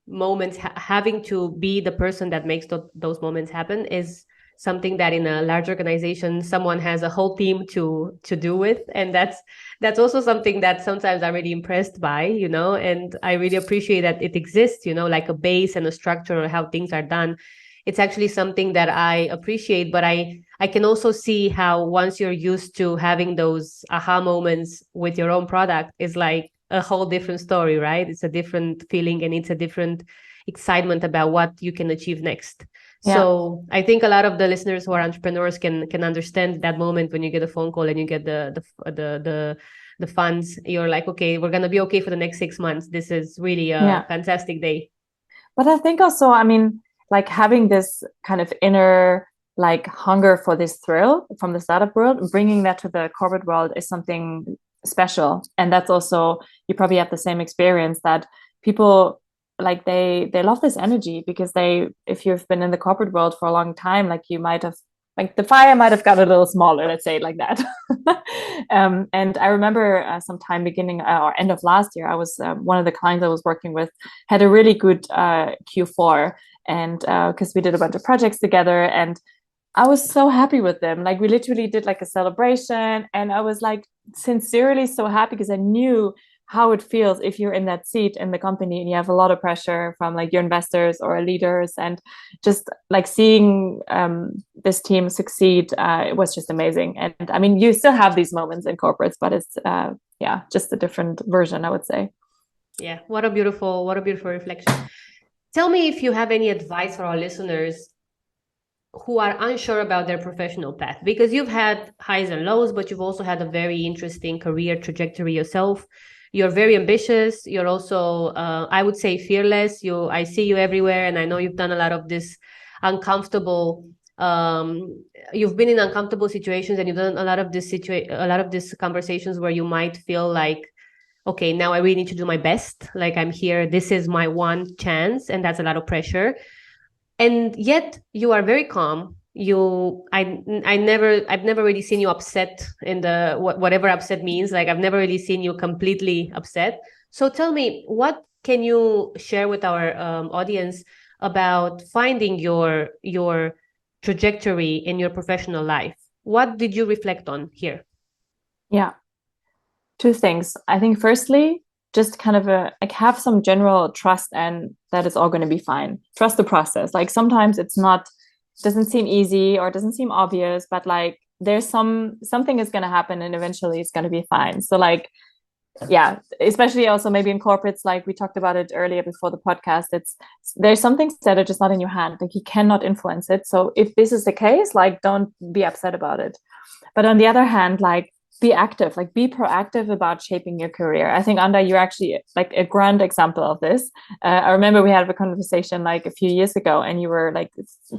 moments, having to be the person that makes those moments happen is something that in a large organization, someone has a whole team to do with. And that's also something that sometimes I'm really impressed by, you know, and I really appreciate that it exists, you know, like a base and a structure of how things are done. It's actually something that I appreciate, but I can also see how once you're used to having those aha moments with your own product, is like a whole different story, right? It's a different feeling and it's a different excitement about what you can achieve next. Yeah. So I think a lot of the listeners who are entrepreneurs can understand that moment when you get a phone call and you get the funds. You're like, okay, we're gonna be okay for the next 6 months. This is really a fantastic day. But I think also, I mean, like having this kind of inner like hunger for this thrill from the startup world, bringing that to the corporate world is something special. And that's also, you probably have the same experience, that people like they love this energy, because if you've been in the corporate world for a long time, like you might have, like the fire might have got a little smaller, let's say it like that. And I remember sometime beginning or end of last year, I was one of the clients I was working with had a really good Q4, and because we did a bunch of projects together, and I was so happy with them. Like, we literally did like a celebration, and I was like sincerely so happy, because I knew how it feels if you're in that seat in the company and you have a lot of pressure from like your investors or leaders, and just like seeing this team succeed, it was just amazing. And I mean, you still have these moments in corporates, but it's just a different version, I would say. Yeah, what a beautiful reflection. Tell me if you have any advice for our listeners who are unsure about their professional path, because you've had highs and lows, but you've also had a very interesting career trajectory yourself. You're very ambitious. You're also, I would say, fearless. I see you everywhere, and I know you've done a lot of this uncomfortable. You've been in uncomfortable situations, and you've done a lot of these conversations where you might feel like, okay, now I really need to do my best. Like, I'm here. This is my one chance, and that's a lot of pressure. And yet you are very calm. I've never really seen you upset in the whatever upset means. Like, I've never really seen you completely upset. So tell me, what can you share with our audience about finding your trajectory in your professional life? What did you reflect on here? Yeah, two things. I think firstly, just kind of have some general trust and that it's all going to be fine. Trust the process. Like sometimes doesn't seem easy or doesn't seem obvious, but like there's something is going to happen and eventually it's going to be fine. So like, yeah, especially also maybe in corporates, like we talked about it earlier before the podcast, there's some things that are just not in your hand. Like you cannot influence it. So if this is the case, like don't be upset about it. But on the other hand, like be active, like be proactive about shaping your career. I think Anda, you're actually like a grand example of this. I remember we had a conversation like a few years ago and you were like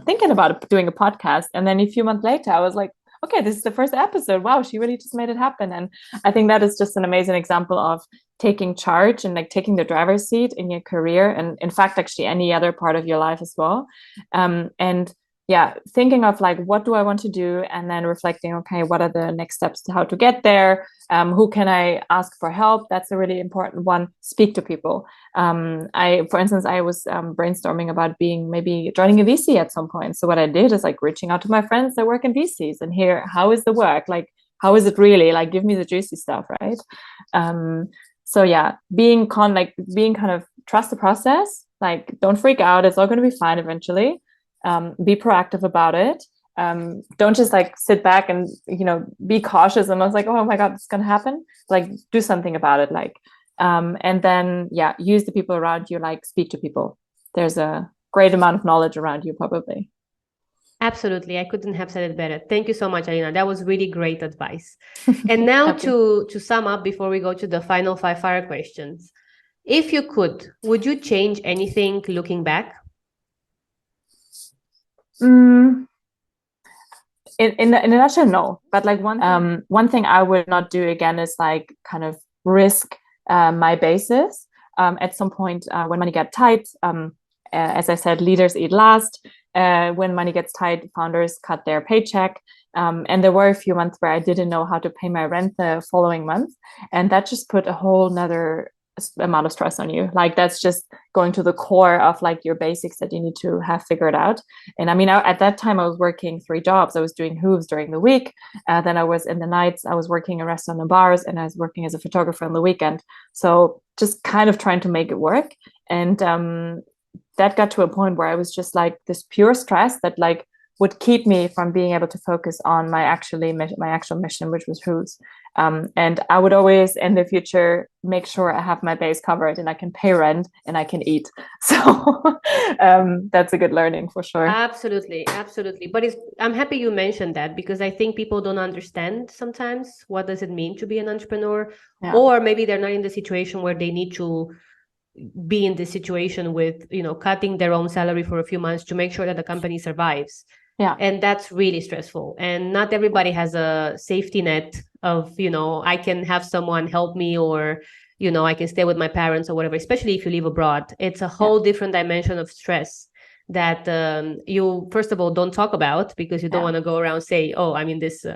thinking about doing a podcast. And then a few months later, I was like, okay, this is the first episode. Wow, she really just made it happen. And I think that is just an amazing example of taking charge and like taking the driver's seat in your career. And in fact, actually any other part of your life as well. And yeah, thinking of like, what do I want to do? And then reflecting, okay, what are the next steps to how to get there? Who can I ask for help? That's a really important one. Speak to people. For instance, I was brainstorming about maybe joining a VC at some point. So what I did is like reaching out to my friends that work in VCs and hear, how is the work? Like, how is it really? Like, give me the juicy stuff, right? So yeah, being kind of trust the process. Like, don't freak out. It's all going to be fine eventually. Be proactive about it. Don't just like sit back and, be cautious and I was like, oh my God, it's going to happen. Like do something about it. Like, and then, yeah, use the people around you, like speak to people. There's a great amount of knowledge around you probably. Absolutely. I couldn't have said it better. Thank you so much, Alina. That was really great advice. And now to sum up before we go to the final 5 fire questions. If you could, would you change anything looking back? In a nutshell, no. But like one thing I would not do again is like kind of risk my basis at some point when money gets tight. As I said, leaders eat last. When money gets tight, founders cut their paycheck. And there were a few months where I didn't know how to pay my rent the following month. And that just put a whole nother amount of stress on you. Like that's just going to the core of like your basics that you need to have figured out. And I mean, at that time I was working 3 jobs. I was doing Hooves during the week. Then I was in the nights, I was working in restaurants and bars, and I was working as a photographer on the weekend. So just kind of trying to make it work. And that got to a point where I was just like this pure stress that like would keep me from being able to focus on my actual mission, which was Hooves. And I would always in the future make sure I have my base covered and I can pay rent and I can eat. So that's a good learning for sure. Absolutely. But I'm happy you mentioned that because I think people don't understand sometimes what does it mean to be an entrepreneur, or maybe they're not in the situation where they need to be in this situation with, cutting their own salary for a few months to make sure that the company survives. Yeah. And that's really stressful. And not everybody has a safety net of, I can have someone help me or, I can stay with my parents or whatever, especially if you live abroad. It's a whole different dimension of stress that you, first of all, don't talk about because you don't want to go around say, oh, I'm in this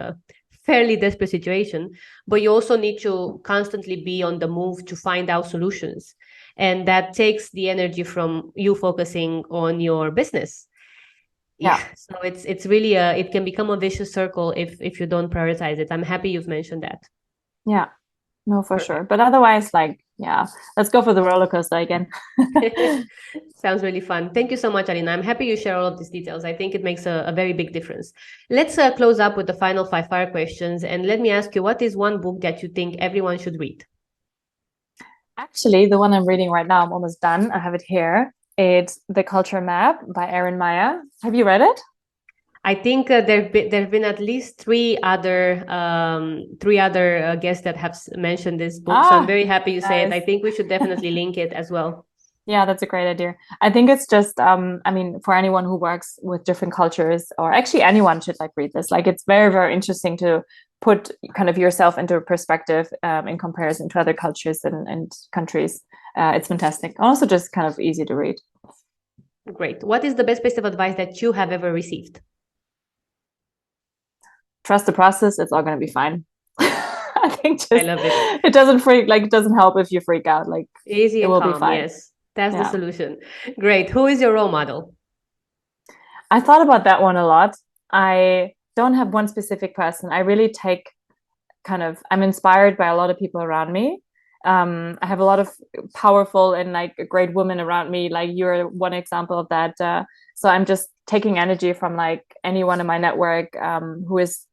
fairly desperate situation. But you also need to constantly be on the move to find out solutions. And that takes the energy from you focusing on your business. Yeah. So it's really it can become a vicious circle if you don't prioritize it. I'm happy you've mentioned that. Yeah, no, for sure. But otherwise, like, let's go for the roller coaster again. Sounds really fun. Thank you so much, Alina. I'm happy you share all of these details. I think it makes a very big difference. Let's close up with the final 5 fire questions. And let me ask you, what is one book that you think everyone should read? Actually, the one I'm reading right now, I'm almost done. I have it here. It's The Culture Map by Erin Meyer. Have you read it? I think there've been at least 3 other guests that have mentioned this book. So I'm very happy you say it. I think we should definitely link it as well. Yeah, that's a great idea. I think it's just, for anyone who works with different cultures, or actually anyone should like read this. Like it's very, very interesting to put kind of yourself into a perspective in comparison to other cultures and countries. It's fantastic. Also just kind of easy to read. Great. What is the best piece of advice that you have ever received? Trust the process. It's all going to be fine. I think I love it. It doesn't help if you freak out. Like easy and it will calm, be fine. Yes, that's the solution. Great. Who is your role model? I thought about that one a lot. I don't have one specific person. I really take I'm inspired by a lot of people around me. I have a lot of powerful and like great women around me. Like you're one example of that. So I'm just taking energy from like anyone in my network who is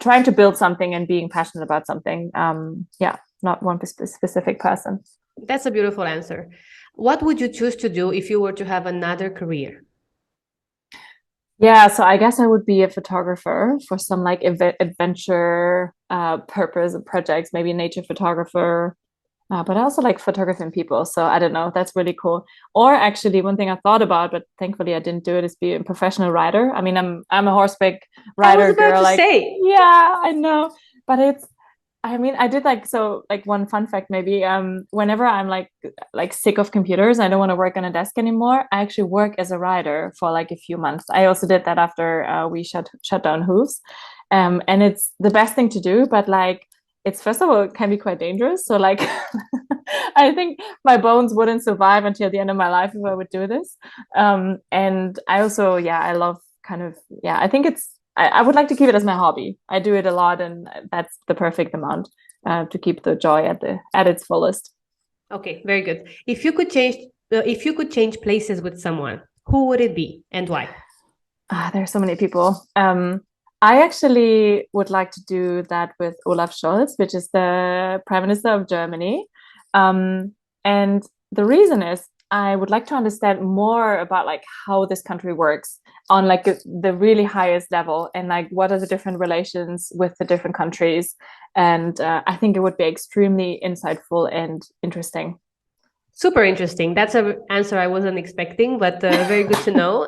trying to build something and being passionate about something. Not one specific person. That's a beautiful answer. What would you choose to do if you were to have another career? Yeah, so I guess I would be a photographer for some like adventure purpose projects, maybe nature photographer, but I also like photographing people. So I don't know, that's really cool. Or actually, one thing I thought about, but thankfully I didn't do it, is be a professional rider. I mean, I'm a horseback rider I was about girl. to Like, say. yeah, I know, but I did like one fun fact maybe. Whenever I'm like sick of computers, I don't want to work on a desk anymore. I actually work as a writer for like a few months. I also did that after we shut down Hooves, and it's the best thing to do. But like, it's first of all, it can be quite dangerous. So like, I think my bones wouldn't survive until the end of my life if I would do this. And I also, I love kind of, I think I would like to keep it as my hobby. I do it a lot, and that's the perfect amount to keep the joy at its fullest. Okay, very good. If you could change places with someone, who would it be and why? There's so many people. I actually would like to do that with Olaf Scholz, which is the Prime Minister of Germany. And the reason is I would like to understand more about like how this country works on like the really highest level, and like what are the different relations with the different countries. And I think it would be extremely insightful and interesting. Super interesting. That's an answer I wasn't expecting, but very good to know.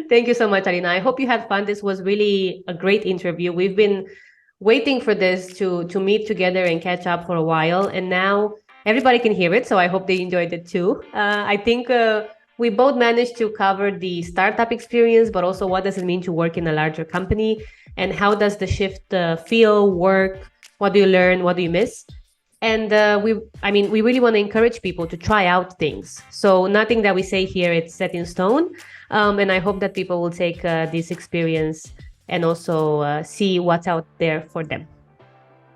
Thank you so much, Alina. I hope you had fun. This was really a great interview. We've been waiting for this to meet together and catch up for a while, and now everybody can hear it, so I hope they enjoyed it too. I think we both managed to cover the startup experience, but also what does it mean to work in a larger company, and how does the shift feel, work, what do you learn, what do you miss? And we really want to encourage people to try out things. So nothing that we say here, it's set in stone. And I hope that people will take this experience and also see what's out there for them.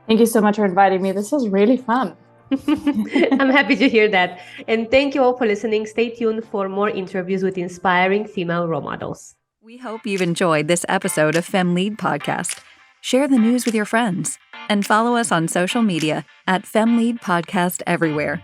Thank you so much for inviting me. This was really fun. I'm happy to hear that. And thank you all for listening. Stay tuned for more interviews with inspiring female role models. We hope you've enjoyed this episode of Femme Lead Podcast. Share the news with your friends and follow us on social media at Femme Lead Podcast everywhere.